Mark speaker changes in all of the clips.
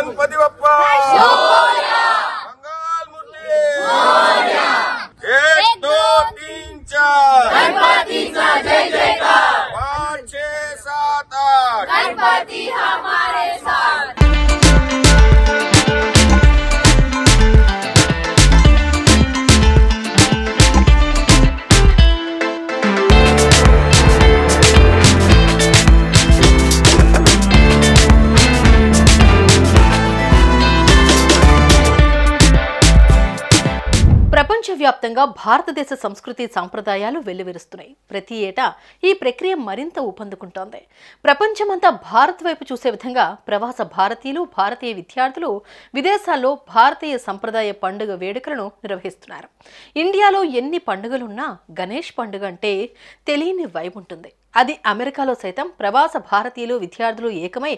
Speaker 1: गणपति बप्पा मंगल मूर्ति 1 2 3 4
Speaker 2: गणपति का जय जयकार
Speaker 1: 5 6 7 8
Speaker 2: गणपति हमारे साथ।
Speaker 3: ప్రపంచవ్యాప్తంగా భారతదేశ సంస్కృతి సంప్రదాయాలు వెల్లువిరుస్తున్నాయి. ప్రతి ఏటా ఈ ప్రక్రియ మరింత ఊపందుకుంటోంది. ప్రపంచమంతా భారత్ వైపు చూసే విధంగా ప్రవాస భారతీయులు, భారతీయ విద్యార్థులు విదేశాల్లో భారతీయ సంప్రదాయ పండుగ వేడుకలను నిర్వహిస్తున్నారు. ఇండియాలో ఎన్ని పండుగలున్నా గణేష్ పండుగ అంటే తెలియని వైబ్ ఉంటుంది. అది అమెరికాలో సైతం ప్రవాస భారతీయులు, విద్యార్థులు ఏకమై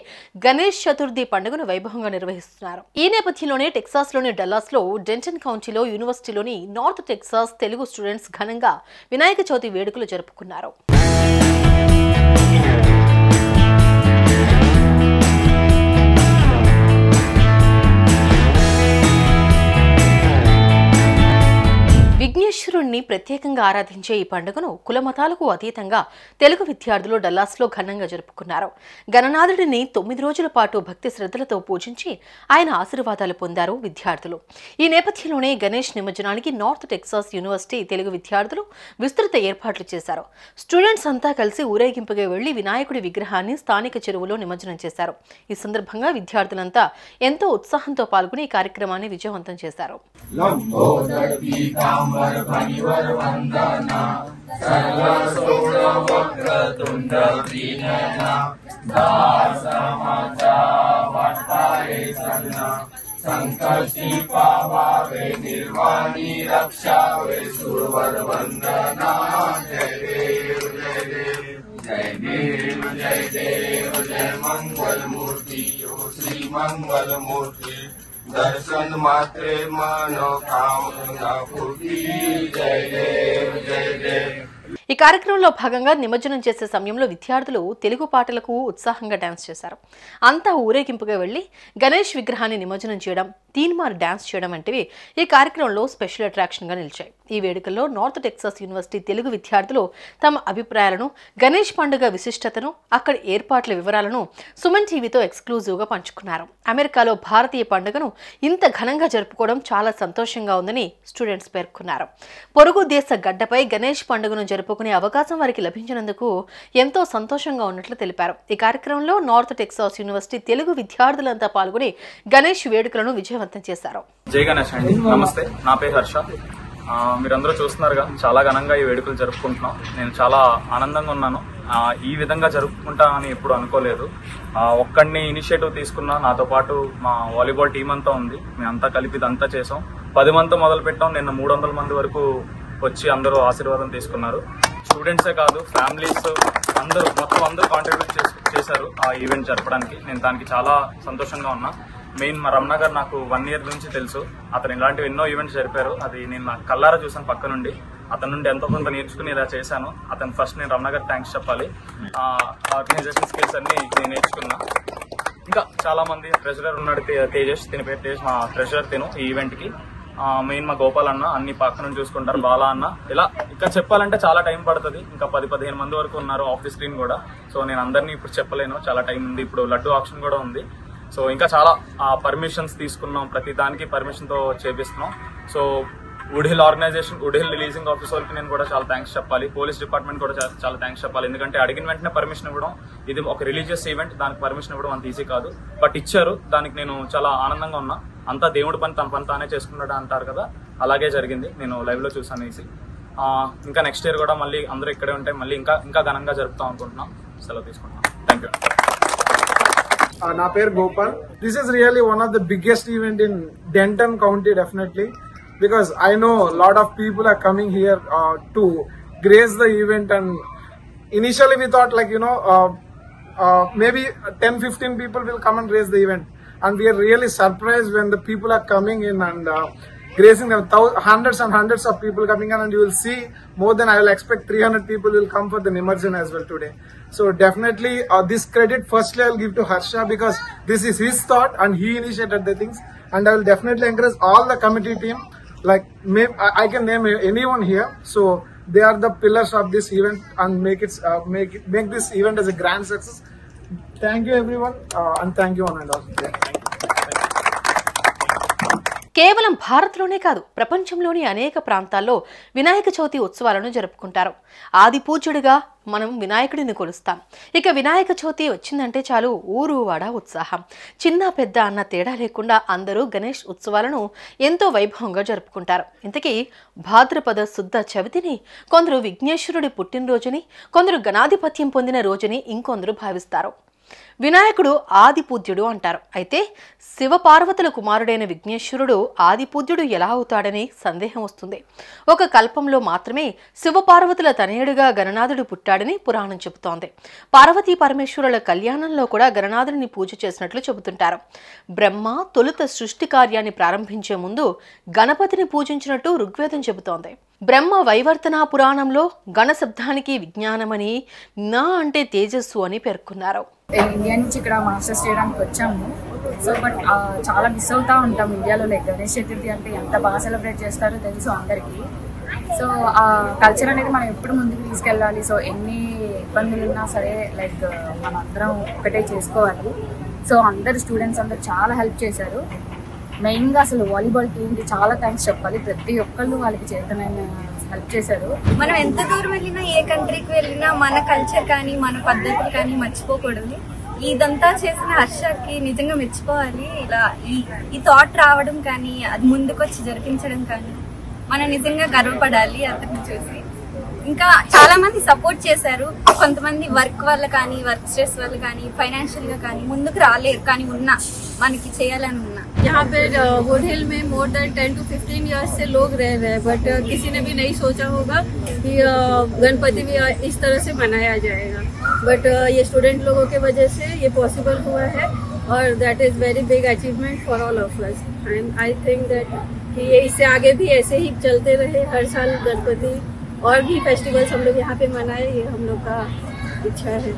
Speaker 3: గణేష్ చతుర్థి పండుగను వైభవంగా నిర్వహిస్తున్నారు. ఈ నేపథ్యంలోనే టెక్సాస్లోని డల్లాస్లో డెంటన్ కౌంటీలో యూనివర్సిటీలోని నార్త్ టెక్సాస్ తెలుగు స్టూడెంట్స్ ఘనంగా వినాయక చవితి వేడుకలు జరుపుకున్నారు. విఘ్నేశ్వరుణ్ణి ప్రత్యేకంగా ఆరాధించే ఈ పండుగను కులమతాలకు అతీతంగా తెలుగు విద్యార్థులు డల్లాస్లో ఘనంగా జరుపుకున్నారు. గణనాథుడిని 9 రోజుల పాటు భక్తి శ్రద్ధలతో పూజించి ఆయన ఆశీర్వాదాలు పొందారు విద్యార్థులు. ఈ నేపథ్యంలోనే గణేష్ నిమజ్జనానికి నార్త్ టెక్సాస్ యూనివర్సిటీ తెలుగు విద్యార్థులు విస్తృత ఏర్పాట్లు చేశారు. స్టూడెంట్స్ అంతా కలిసి ఊరేగింపుగా వెళ్లి వినాయకుడి విగ్రహాన్ని స్థానిక చెరువులో నిమజ్జనం చేశారు. ఈ సందర్భంగా విద్యార్థులంతా ఎంతో ఉత్సాహంతో పాల్గొని ఈ కార్యక్రమాన్ని విజయవంతం చేశారు.
Speaker 4: फणिवर वंदना सर्वसोण वक्रतुंड प्रीणना दासमाचा वाटाये सन्ना संकल्पी पावावे निर्वाणी रक्षावे सुरवर वंदना जय देव जय देव जय देव जय देव जय मंगल मूर्ति ओ श्री मंगल मूर्ति दर्शन मात्रे मनोकामना पूर्ति जय देव जय देव।
Speaker 3: ఈ కార్యక్రమంలో భాగంగా నిమజ్జనం చేసే సమయంలో విద్యార్థులు తెలుగు పాటలకు ఉత్సాహంగా డాన్స్ చేశారు. అంతా ఊరేగింపుగా వెళ్లి గణేష్ విగ్రహాన్ని నిమజ్జనం చేయడం, తీన్మార్ డాన్స్ చేయడం వంటివి ఈ కార్యక్రమంలో స్పెషల్ అట్రాక్షన్ గా నిలిచాయి. ఈ వేడుకల్లో నార్త్ టెక్సాస్ యూనివర్సిటీ తెలుగు విద్యార్థులు తమ అభిప్రాయాలను, గణేష్ పండుగ విశిష్టతను, అక్కడి ఏర్పాట్ల వివరాలను సుమన్ టీవీతో ఎక్స్క్లూజివ్ గా పంచుకున్నారు. అమెరికాలో భారతీయ పండుగను ఇంత ఘనంగా జరుపుకోవడం చాలా సంతోషంగా ఉందని స్టూడెంట్స్ పేర్కొన్నారు. పొరుగు దేశ గడ్డపై గణేష్ పండుగను జరుపుకునే అవకాశం వారికి లభించినందుకు ఎంతో సంతోషంగా ఉన్నట్లు తెలిపారు. ఈ కార్యక్రమంలో నార్త్ టెక్సాస్ యూనివర్సిటీ తెలుగు విద్యార్థులంతా పాల్గొని గణేష్ వేడుకలను విజయవంతం చేశారు.
Speaker 5: జై గణేష్ అండి, నమస్తే. నా పేరు హర్ష. మీరందరూ చూస్తున్నారుగా, చాలా ఘనంగా ఈ వేడుకలు జరుపుకుంటున్నాం. నేను చాలా ఆనందంగా ఉన్నాను. ఈ విధంగా జరుపుకుంటానని ఎప్పుడు అనుకోలేదు. ఒక్కడిని ఇనిషియేటివ్ తీసుకున్నా, నాతో పాటు మా వాలీబాల్ టీం అంతా ఉంది. మేమంతా కలిపి ఇదంతా చేసాం. 10 మందితో మొదలు పెట్టాం. నిన్న 300 మంది వరకు వచ్చి అందరూ ఆశీర్వాదం తీసుకున్నారు. స్టూడెంట్సే కాదు, ఫ్యామిలీస్ అందరూ, మొత్తం అందరూ కాంట్రిబ్యూట్ చేశారు ఆ ఈవెంట్ జరపడానికి. నేను దానికి చాలా సంతోషంగా ఉన్నా. మెయిన్ మా రమణ గారు నాకు 1 year నుంచి తెలుసు. అతను ఇలాంటివి ఎన్నో ఈవెంట్స్ జరిపారు. అది నేను నా కళ్ళారా చూసాను పక్క నుండి. అతని నుండి ఎంతో కొంత నేర్చుకుని ఇలా చేశాను. అతను ఫస్ట్ నేను రమణ గారు థ్యాంక్స్ చెప్పాలి. ఆర్గనైజేషన్ స్కిల్స్ అన్ని నేను నేర్చుకున్నా. ఇంకా చాలా మంది ట్రెజరర్ ఉన్నాడు, తేజస్, తిని పేరు తేజస్, మా ట్రెజరర్ తిను ఈ ఈవెంట్ కి. మెయిన్ మా గోపాల్ అన్న అన్ని పక్కన చూసుకుంటారు, బాలా అన్న. ఇలా ఇక్కడ చెప్పాలంటే చాలా టైం పడుతుంది. ఇంకా 10-15 మంది వరకు ఉన్నారు ఆఫ్ ది స్క్రీన్ కూడా. సో నేను అందరినీ ఇప్పుడు చెప్పలేను, చాలా టైం ఉంది. ఇప్పుడు లడ్డు ఆప్షన్ కూడా ఉంది. సో ఇంకా చాలా పర్మిషన్స్ తీసుకున్నాం, ప్రతి దానికి పర్మిషన్ తో చేపిస్తున్నాం. So Wood Hill organisation, Wood Hill releasing ఆఫీసర్కి నేను కూడా చాలా థ్యాంక్స్ చెప్పాలి. పోలీస్ డిపార్ట్మెంట్ కూడా చాలా థ్యాంక్స్ చెప్పాలి. ఎందుకంటే అడిగిన వెంటనే పర్మిషన్ ఇవ్వడం, ఇది ఒక రిలీజియస్ ఈవెంట్, దానికి పర్మిషన్ ఇవ్వడం అంత ఈజీ కాదు. బట్ ఇచ్చారు, దానికి నేను చాలా ఆనందంగా ఉన్నా. అంతా దేవుడి పని తన పని తానే చేసుకున్నాడు అంటారు కదా, అలాగే జరిగింది. నేను లైవ్ లో చూసాను ఈజీ. ఇంకా నెక్స్ట్ ఇయర్ కూడా మళ్ళీ అందరూ ఇక్కడే ఉంటే మళ్ళీ ఇంకా ఘనంగా జరుపుతాం అనుకుంటున్నాం. సెలవు తీసుకుంటున్నాం. Thank you.
Speaker 6: నా పేరు Gopal. This is really one of the biggest event in Denton county, definitely, because I know a lot of people are coming here to grace the event, and initially we thought maybe 10-15 people will come and grace the event, and we are really surprised when the people are coming in, and gracing them. Hundreds and hundreds of people coming in, and you will see more than I will expect 300 people will come for the Nimajjan as well today. So definitely this credit firstly I will give to Harsha, because this is his thought and he initiated the things. And I will definitely encourage all the committee team. Like I can name anyone here. So they are the pillars of this event and make this event as a grand success. Thank you everyone, and thank you one and all.
Speaker 3: కేవలం భారత్లోనే కాదు, ప్రపంచంలోని అనేక ప్రాంతాల్లో వినాయక చవితి ఉత్సవాలను జరుపుకుంటారు. ఆది పూజ్యుడిగా మనం వినాయకుడిని కొలుస్తాం. ఇక వినాయక చవితి వచ్చిందంటే చాలు ఊరు వాడ ఉత్సాహం. చిన్న పెద్ద అన్న తేడా లేకుండా అందరూ గణేష్ ఉత్సవాలను ఎంతో వైభవంగా జరుపుకుంటారు. ఇంతకీ భాద్రపద శుద్ధ చవితిని కొందరు విఘ్నేశ్వరుడి పుట్టినరోజుని, కొందరు గణాధిపత్యం పొందిన రోజుని ఇంకొందరు భావిస్తారు. వినాయకుడు ఆదిపూజ్యుడు అంటారు. అయితే శివపార్వతుల కుమారుడైన విఘ్నేశ్వరుడు ఆదిపూజ్యుడు ఎలా అవుతాడని సందేహం వస్తుంది. ఒక కల్పంలో మాత్రమే శివపార్వతుల తనయుడిగా గణనాథుడు పుట్టాడని పురాణం చెబుతోంది. పార్వతీ పరమేశ్వరుల కళ్యాణంలో కూడా గణనాథుడిని పూజ చేసినట్లు చెబుతుంటారు. బ్రహ్మ తొలుత సృష్టి కార్యాన్ని ప్రారంభించే ముందు గణపతిని పూజించినట్టు ఋగ్వేదం చెబుతోంది. బ్రహ్మ వైవర్తన పురాణంలో గణ శబ్దానికి విజ్ఞానమని, నా అంటే తేజస్సు అని పేర్కొన్నారు.
Speaker 7: ఇండియా నుంచి ఇక్కడ మాస్టర్స్ చేయడానికి వచ్చాము. సో బట్ చాలా మిస్ అవుతూ ఉంటాం ఇండియాలో. లైక్ గణేష్ చతుర్థి అంటే ఎంత బాగా సెలబ్రేట్ చేస్తారో తెలుసు అందరికీ. సో ఆ కల్చర్ అనేది మనం ఎప్పుడు ముందుకు తీసుకెళ్ళాలి. సో ఎన్ని ఇబ్బందులు ఉన్నా సరే లైక్ మనం అందరం ఒకటే చేసుకోవాలి. సో అందరు స్టూడెంట్స్ అందరు చాలా హెల్ప్ చేశారు. మెయిన్గా అసలు వాలీబాల్ టీమ్కి చాలా థ్యాంక్స్ చెప్పాలి. ప్రతి ఒక్కళ్ళు వాళ్ళకి చేతనైన హెల్ప్ చేశారు.
Speaker 8: మనం ఎంత దూరం వెళ్ళినా, ఏ కంట్రీకి వెళ్ళినా మన కల్చర్ కానీ మన పద్ధతులు కానీ మర్చిపోకూడదు. ఇదంతా చేసిన హర్షకి నిజంగా మెచ్చిపోవాలి. ఇలా ఈ థాట్ రావడం కానీ, అది ముందుకొచ్చి జరిపించడం కానీ మనం నిజంగా గర్వపడాలి అతన్ని చూసి. ఇంకా చాలా మంది సపోర్ట్ చేశారు. కొంతమంది వర్క్ వల్ల కానీ, వర్క్ స్ట్రెస్ వల్ల కానీ, ఫైనాన్షియల్ గా కానీ ముందుకు రాలేరు. కానీ ఉన్నా మనకి చేయాలని ఉన్నా.
Speaker 9: यहाँ पे वुड हिल में मोर देन 10 to 15 इयर्स से लोग रह रहे हैं, बट किसी ने भी नहीं सोचा होगा कि गणपति भी इस तरह से मनाया जाएगा. बट ये स्टूडेंट लोगों के वजह से ये पॉसिबल हुआ है, और that is very big achievement for all of us. And I think that कि ये इससे आगे भी ऐसे ही चलते रहे. हर साल गणपति और भी फेस्टिवल्स हम लोग यहाँ पे मनाए, ये हम लोग का इच्छा है.